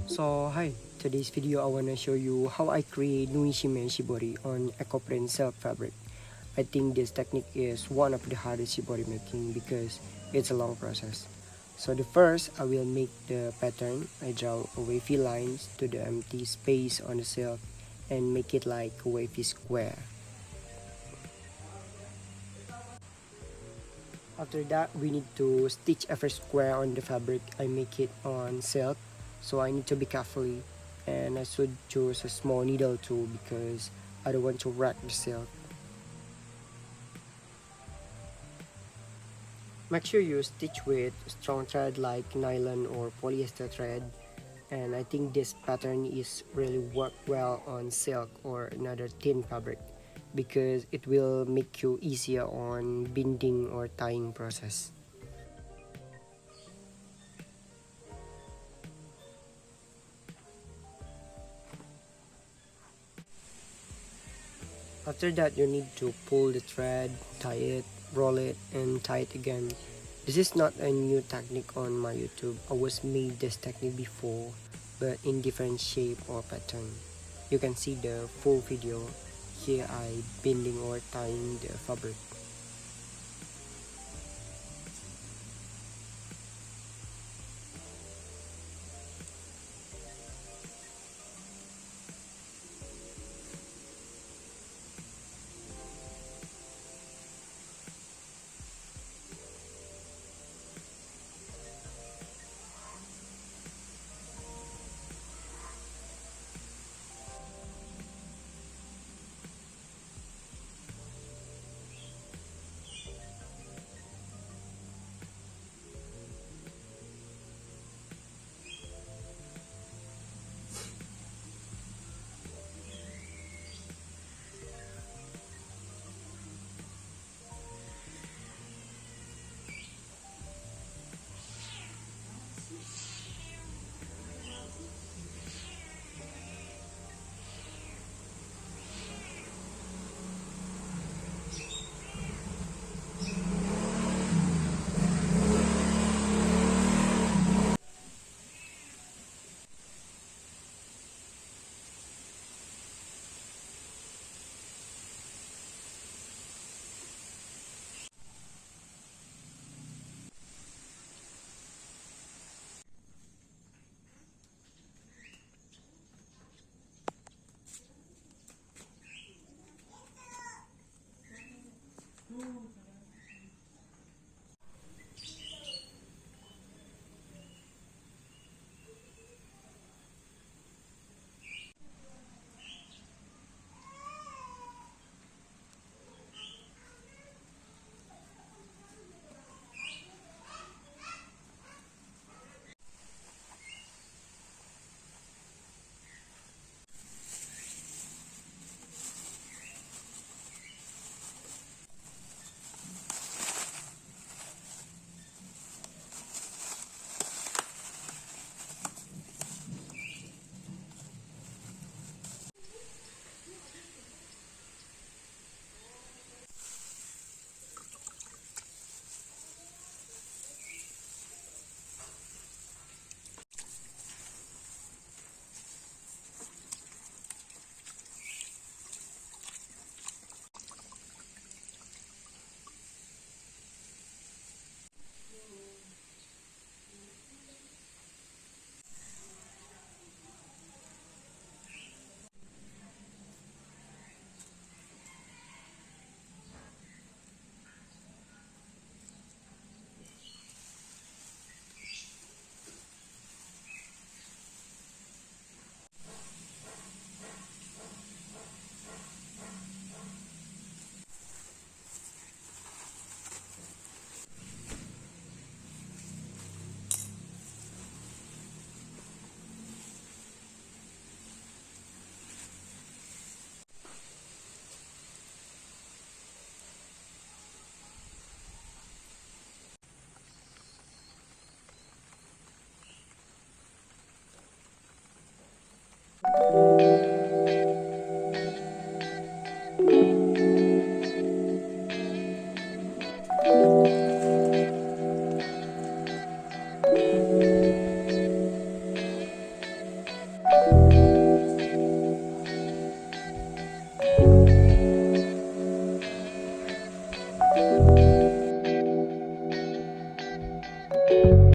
So hi, today's video I wanna show you how I create Nuishime Shibori on Ecoprint silk fabric. I think this technique is one of the hardest shibori making because it's a long process. So the first, I will make the pattern. I draw a wavy lines to the empty space on the silk and make it like a wavy square. After that, we need to stitch every square on the fabric. I make it on silk, so I need to be carefully, and I should choose a small needle too because I don't want to wreck the silk. Make sure you stitch with strong thread like nylon or polyester thread, and I think this pattern is really work well on silk or another thin fabric because it will make you easier on binding or tying process. After that, you need to pull the thread, tie it, roll it, and tie it again. This is not a new technique on my YouTube. I was made this technique before, but in different shape or pattern. You can see the full video. Here I binding or tying the fabric.